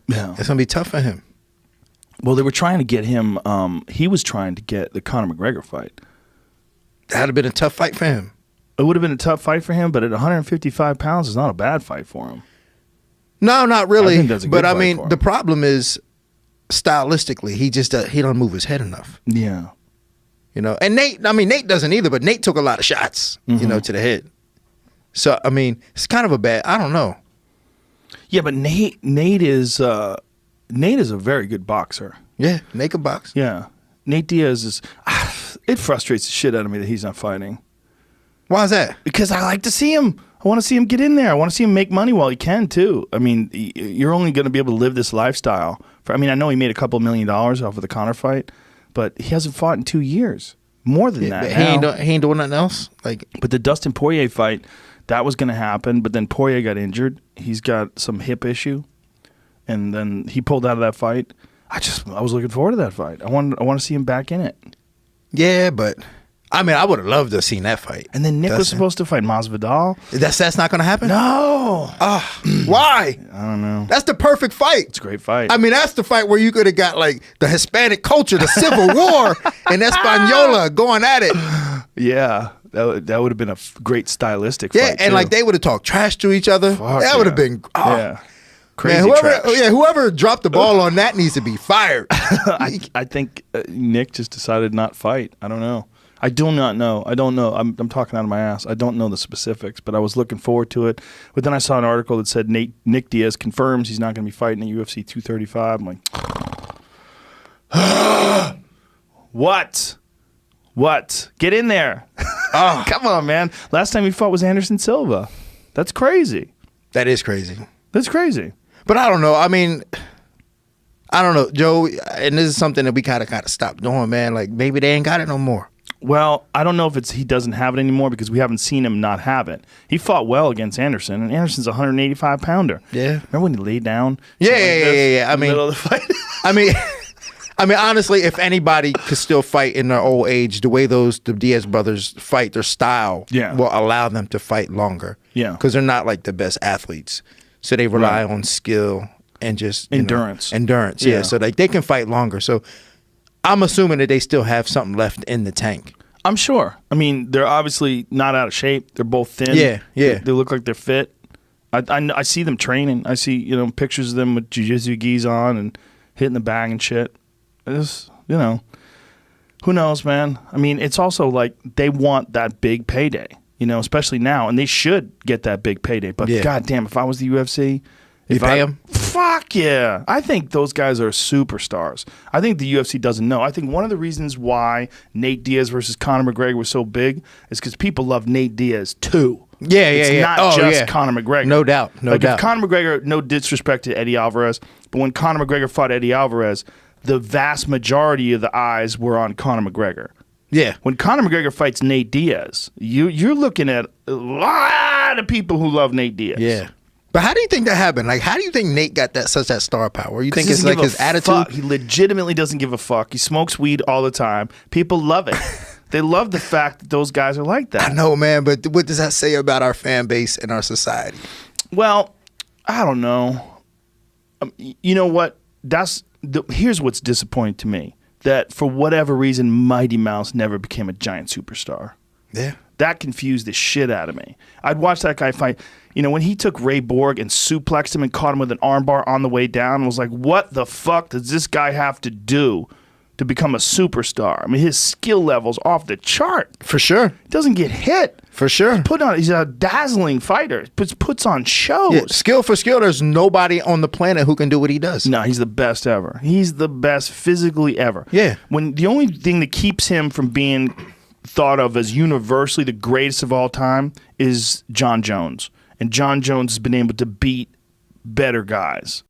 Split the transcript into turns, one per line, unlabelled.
Yeah.
It's going to be tough for him.
Well, they were trying to get him. He was trying to get the Conor McGregor fight.
That would have been a tough fight for him.
It would have been a tough fight for him, but at 155 pounds, it's not a bad fight for him.
No, not really.
I think that's a good
but I
fight
mean,
for him.
the problem is stylistically, he just he don't move his head enough.
Yeah.
You know, and Nate doesn't either, but Nate took a lot of shots, you know, to the head. So, I mean, it's kind of a bad, I don't know.
Yeah, but Nate is a very good boxer.
Yeah, Nate can box.
Yeah. Nate Diaz is, it frustrates the shit out of me that he's not fighting.
Why is that?
Because I like to see him. I want to see him get in there. I want to see him make money while he can, too. I mean, you're only going to be able to live this lifestyle. I know he made a couple $1 million off of the Conor fight, but he hasn't fought in 2 years. More than that.
He ain't doing nothing else?
But the Dustin Poirier fight, that was going to happen, but then Poirier got injured. He's got some hip issue, and then he pulled out of that fight. I was looking forward to that fight. I want to see him back in it.
Yeah, but I mean, I would have loved to have seen that fight.
And then Nick was supposed to fight Masvidal.
That's not going to happen?
No.
Why?
I don't know.
That's the perfect fight.
It's a great fight.
I mean, that's the fight where you could have got like the Hispanic culture, the Civil War, and Española going at it.
Yeah. That would have been a great stylistic fight.
Yeah, and
too.
like they would have talked trash to each other. That would have been
yeah. Crazy
man,
trash.
whoever dropped the ball on that needs to be fired.
I think Nick just decided not fight. I don't know. I do not know. I don't know. I'm talking out of my ass. I don't know the specifics, but I was looking forward to it. But then I saw an article that said Nick Diaz confirms he's not going to be fighting at UFC 235. I'm like, What? Get in there. Come on, man. Last time he fought was Anderson Silva. That's crazy.
That is crazy.
That's crazy.
But I don't know. I mean, I don't know, Joe, and this is something that we kind of stopped doing, man. Like, maybe they ain't got it no more.
Well, I don't know if he doesn't have it anymore because we haven't seen him not have it. He fought well against Anderson, and Anderson's a 185-pounder.
Yeah.
Remember when he laid down?
Yeah.
I mean, middle of the fight.
I mean, honestly, if anybody could still fight in their old age, the way the Diaz brothers fight, their style will allow them to fight longer.
Yeah.
Because they're not like the best athletes. So they rely on skill and just
endurance.
Endurance, yeah. So like they can fight longer. So I'm assuming that they still have something left in the tank.
I'm sure. I mean, they're obviously not out of shape. They're both thin.
Yeah.
They look like they're fit. I see them training. I see pictures of them with jiu-jitsu gis on and hitting the bag and shit. It's, who knows, man? I mean, it's also like they want that big payday, especially now, and they should get that big payday. But goddamn, if I was the UFC,
you pay them?
Fuck yeah! I think those guys are superstars. I think the UFC doesn't know. I think one of the reasons why Nate Diaz versus Conor McGregor was so big is because people love Nate Diaz too. It's not just Conor McGregor.
No doubt.
If Conor McGregor, no disrespect to Eddie Alvarez, but when Conor McGregor fought Eddie Alvarez, the vast majority of the eyes were on Conor McGregor.
Yeah.
When Conor McGregor fights Nate Diaz, you're looking at a lot of people who love Nate Diaz.
Yeah. But how do you think that happened? Like, how do you think Nate got such that star power? You think it's like his attitude?
Fuck. He legitimately doesn't give a fuck. He smokes weed all the time. People love it. They love the fact that those guys are like that.
I know, man, but what does that say about our fan base and our society?
Well, I don't know. You know what? Here's what's disappointing to me. That for whatever reason, Mighty Mouse never became a giant superstar.
Yeah.
That confused the shit out of me. I'd watch that guy fight. When he took Ray Borg and suplexed him and caught him with an armbar on the way down, I was like, what the fuck does this guy have to do to become a superstar? I mean, his skill level's off the chart.
For sure.
He doesn't get hit.
For sure.
He's a dazzling fighter. Puts on shows.
Yeah, skill for skill, there's nobody on the planet who can do what he does.
No, he's the best ever. He's the best physically ever.
Yeah.
When the only thing that keeps him from being thought of as universally the greatest of all time is John Jones. And John Jones has been able to beat better guys.